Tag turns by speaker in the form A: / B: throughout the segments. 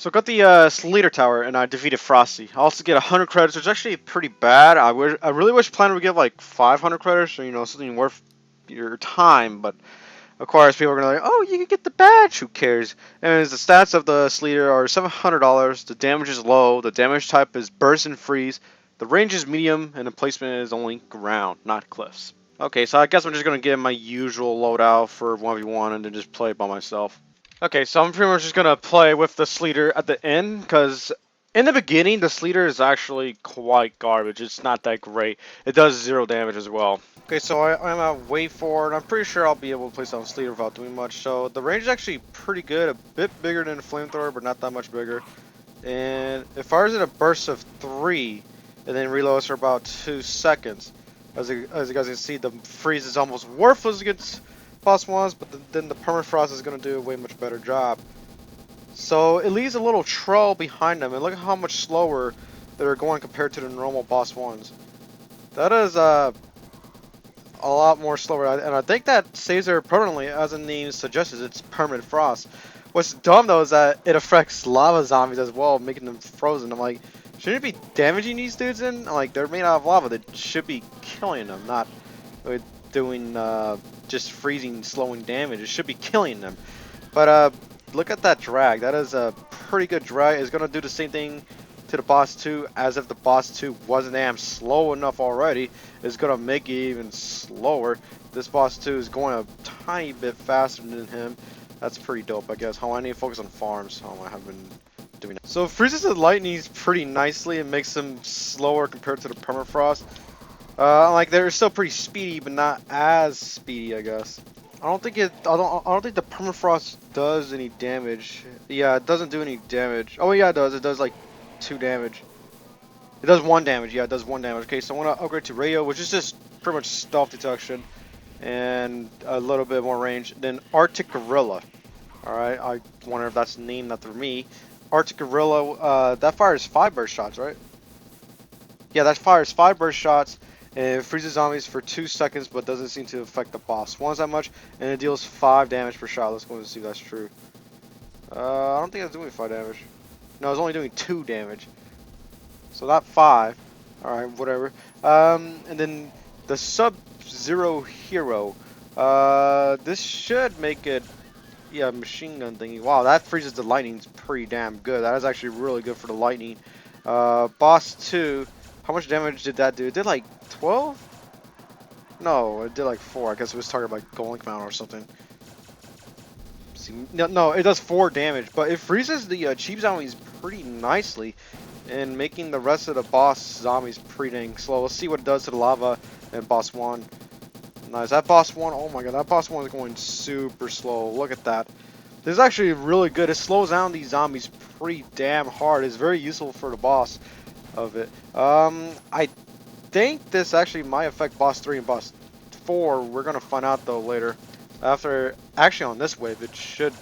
A: So I got the Sleeter Tower, and I defeated Frosty. I also get 100 credits, which is actually pretty bad. I really wish Planner would give like 500 credits, or something worth your time. But of course, people are gonna like, oh, you can get the badge. Who cares? And the stats of the Sleeter are $700. The damage is low. The damage type is burst and freeze. The range is medium, and the placement is only ground, not cliffs. Okay, so I guess I'm just gonna get my usual loadout for 1v1 and then just play by myself. Okay, so I'm pretty much just gonna play with the Sleeter at the end, because in the beginning, the Sleeter is actually quite garbage. It's not that great. It does 0 damage as well. Okay, so I'm at wait for, and I'm pretty sure I'll be able to place on Sleeter without doing much. So the range is actually pretty good, a bit bigger than the Flamethrower, but not that much bigger. And it fires in a burst of 3, and then reloads for about 2 seconds. As you guys can see, the freeze is almost worthless against boss ones, but then the Permafrost is going to do a way much better job. So it leaves a little trail behind them, and look at how much slower they're going compared to the normal boss ones. That is a lot more slower, and I think that saves her permanently, as the name suggests. It's permanent frost. What's dumb though is that it affects lava zombies as well, making them frozen. I'm like, shouldn't it be damaging these dudes in? Like, they're made out of lava. That should be killing them, not doing just freezing, slowing damage. It should be killing them. But look at that drag. That is a pretty good drag. It's gonna do the same thing to the boss 2, as if the boss 2 wasn't damn slow enough already. It's gonna make it even slower. This boss 2 is going a tiny bit faster than him. That's pretty dope, I guess. How I need to focus on farms. I have been doing that. So it freezes the lightnings pretty nicely and makes them slower compared to the permafrost. Like, they're still pretty speedy, but not as speedy, I guess. I don't think the permafrost does any damage. Yeah, it doesn't do any damage. Oh yeah, it does. It does like 2 damage. It does 1 damage. Yeah, it does 1 damage. Okay, so I want to upgrade to radio, which is just pretty much stealth detection and a little bit more range. Then Arctic Gorilla. Alright, I wonder if that's named after me. Arctic Gorilla, that fires 5 burst shots, right? Yeah, that fires 5 burst shots, and it freezes zombies for 2 seconds, but doesn't seem to affect the boss ones that much, and it deals 5 damage per shot. Let's go and see if that's true. I don't think it's doing 5 damage. No, it's only doing 2 damage. So not 5. Alright, whatever. And then the Sub-Zero Hero. This should make it, yeah, machine gun thingy. Wow, that freezes the lightning's pretty damn good. That is actually really good for the lightning. Boss 2, how much damage did that do? It did like 12? No, it did like 4. I guess it was targeted by Golem Command or something. See, no, it does 4 damage, but it freezes the cheap zombies pretty nicely, and making the rest of the boss zombies pretty dang slow. Let's see what it does to the lava and boss 1. Nice. That boss 1, oh my god, that boss 1 is going super slow. Look at that. This is actually really good. It slows down these zombies pretty damn hard. It's very useful for the boss of it. I think this actually might affect boss 3 and boss 4. We're gonna find out though later. After, actually on this wave, it should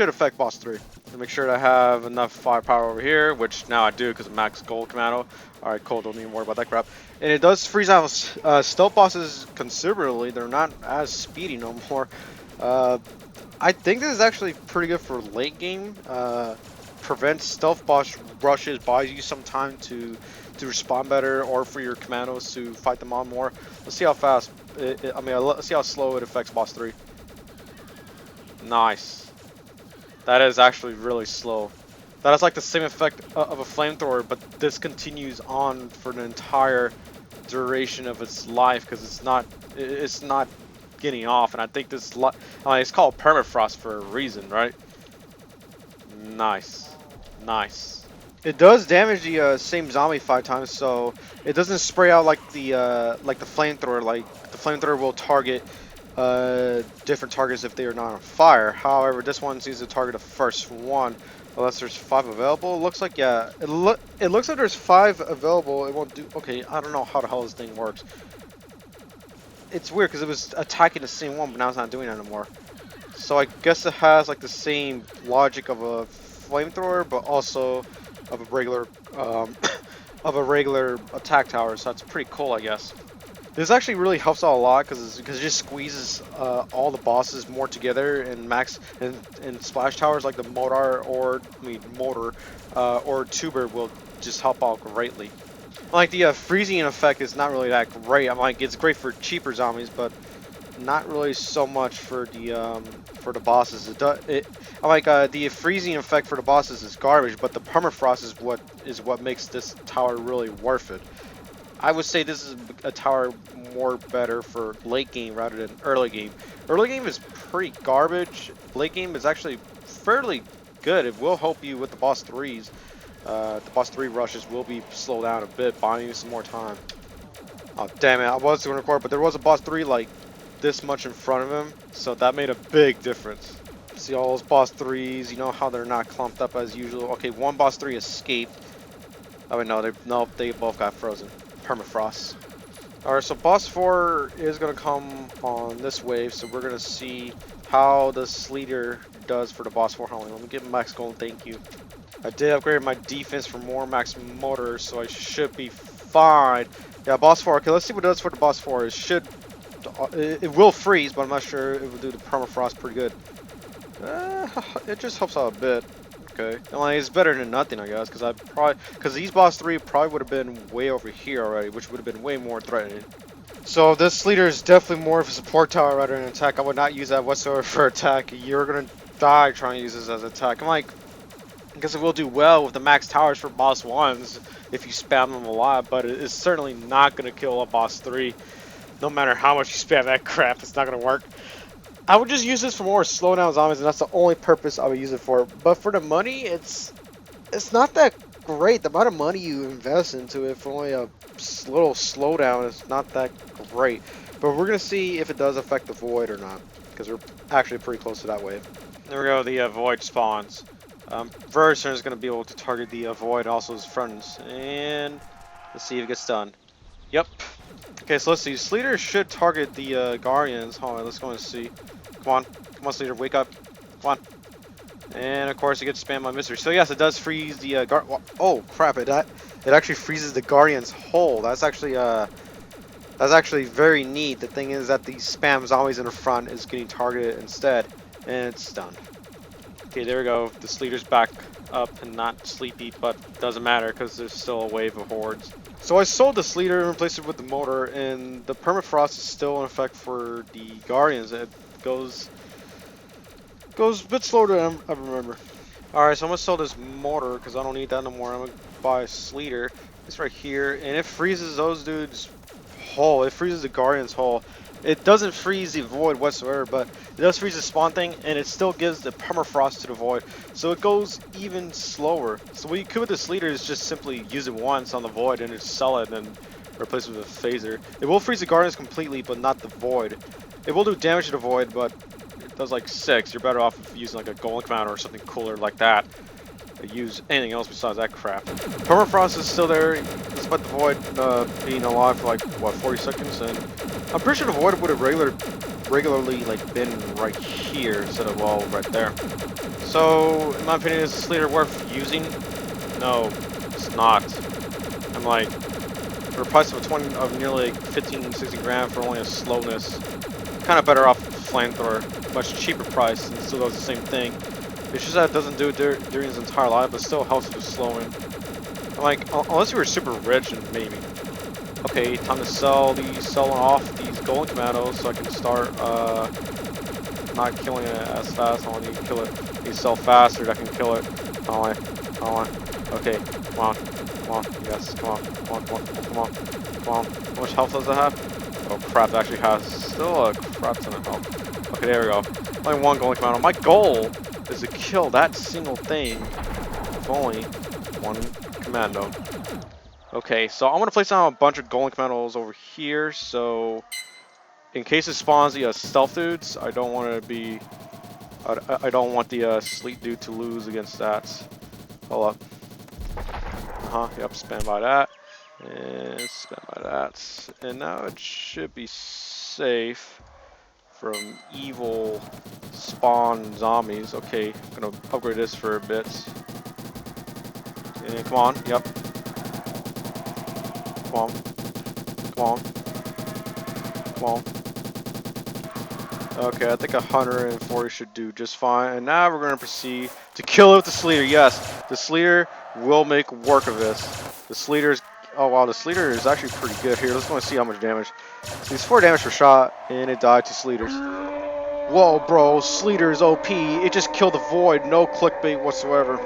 A: affect boss 3. To make sure to have enough firepower over here, which now I do because of max gold commando. Alright, cool, don't even worry about that crap. And it does freeze out stealth bosses considerably. They're not as speedy no more. I think this is actually pretty good for late game. Prevents stealth boss rushes, buys you some time to respond better, or for your commandos to fight them on more. Let's see how fast, let's see how slow it affects boss 3. Nice. That is actually really slow. That is like the same effect of a flamethrower, but this continues on for the entire duration of its life, because it's not getting off. And I think this it's called permafrost for a reason, right? Nice, nice. It does damage the same zombie 5 times, so it doesn't spray out like the flamethrower. Like the flamethrower will target different targets if they are not on fire. However, this one seems to target the first one, unless there's 5 available. It looks like, yeah, it looks like there's 5 available. It won't do. Okay, I don't know how the hell this thing works. It's weird because it was attacking the same one, but now it's not doing that anymore. So I guess it has like the same logic of a flamethrower, but also of a regular attack tower. So that's pretty cool, I guess. This actually really helps out a lot because it just squeezes all the bosses more together, and max and splash towers like the motor or tuber will just help out greatly. Like the freezing effect is not really that great. I'm like, it's great for cheaper zombies, but not really so much for the bosses. I like the freezing effect for the bosses is garbage, but the permafrost is what makes this tower really worth it. I would say this is a tower more better for late game rather than early game. Early game is pretty garbage. Late game is actually fairly good. It will help you with the boss threes. The boss 3 rushes will be slowed down a bit, buying you some more time. Oh, damn it. I was going to record, but there was a boss 3 like this much in front of him, so that made a big difference. See all those boss 3s, you know how they're not clumped up as usual. Okay, one boss 3 escaped. Oh, wait, no, they both got frozen. Permafrost. Alright, so boss 4 is going to come on this wave, so we're going to see how the Sleeter does for the boss 4. Hold on, let me get max gold, thank you. I did upgrade my defense for more max motor, so I should be fine. Yeah, boss 4. Okay, let's see what it does for the boss 4. It will freeze, but I'm not sure it will do the permafrost pretty good. It just helps out a bit. Okay, and like, it's better than nothing, I guess, because these boss 3 probably would have been way over here already, which would have been way more threatening. So this leader is definitely more of a support tower rather than an attack. I would not use that whatsoever for attack. You're gonna die trying to use this as an attack. I'm like, because it will do well with the max towers for boss 1s if you spam them a lot, but it is certainly not going to kill a boss 3. No matter how much you spam that crap, it's not going to work. I would just use this for more slow down zombies, and that's the only purpose I would use it for. But for the money, it's not that great. The amount of money you invest into it for only a little slowdown is not that great. But we're going to see if it does affect the void or not, because we're actually pretty close to that wave. There we go, the void spawns. Verser is going to be able to target the void, also his friends, and let's see if it gets done. Yep. Okay, so let's see. Sleeter should target the Guardians. Hold on, let's go and see. Come on, Sleeter, wake up. Come on. And of course, it gets spammed by Mystery. So yes, it does freeze the oh crap! It actually freezes the Guardian's hole. That's actually very neat. The thing is that the spam zombies in the front is getting targeted instead, and it's done. Okay, there we go. The Sleeter's back up and not sleepy, but doesn't matter because there's still a wave of hordes. So I sold the Sleeter and replaced it with the motor, and the permafrost is still in effect for the Guardians. It goes a bit slower than I remember. Alright, so I'm gonna sell this motor because I don't need that no more. I'm gonna buy a Sleeter. It's right here, and it freezes those dudes whole. It freezes the Guardian's whole. It doesn't freeze the void whatsoever, but it does freeze the spawn thing, and it still gives the permafrost to the void, so it goes even slower. So what you could with the Sleeter is just simply use it once on the void and just sell it and replace it with a phaser. It will freeze the Guardians completely, but not the void. It will do damage to the void, but it does like 6. You're better off using like a golem commander or something cooler like that. Use anything else besides that crap. Permafrost is still there, despite the void being alive for like what 40 seconds, and I'm pretty sure the void would have regularly like been right here instead of well right there. So in my opinion, is the Sleeter worth using? No, it's not. I'm like, for a price of nearly 15-16 grand for only a slowness, kind of better off flamethrower, much cheaper price, and still does the same thing. It's just that it doesn't do it during his entire life, but still helps with slowing. I'm like, unless you were super rich, and maybe. Okay, time to selling off these golden commandos so I can start not killing it as fast. I want to kill it. Need to sell faster that I can kill it. Okay, come on, yes, come on. How much health does it have? Oh crap, it actually has still a crap ton of health. Okay, there we go. Only one golden commando. My goal is to kill that single thing with only one commando. Okay, so I'm gonna place down a bunch of golden commandos over here, so in case it spawns the stealth dudes, I don't want to be, I don't want the sleep dude to lose against that. Hold up. Yep, spam by that, and spam by that, and now it should be safe from evil spawn zombies. Okay, I'm gonna upgrade this for a bit. And come on, yep. Come on. Come on. Okay, I think 140 should do just fine. And now we're going to proceed to kill it with the Sleeter. Yes, the Sleeter will make work of this. The Sleeter's... Oh, wow, the Sleeter is actually pretty good here. Let's go and see how much damage. So he's 4 damage per shot, and it died to Sleeters. Whoa, bro, Sleeter is OP. It just killed the Void. No clickbait whatsoever.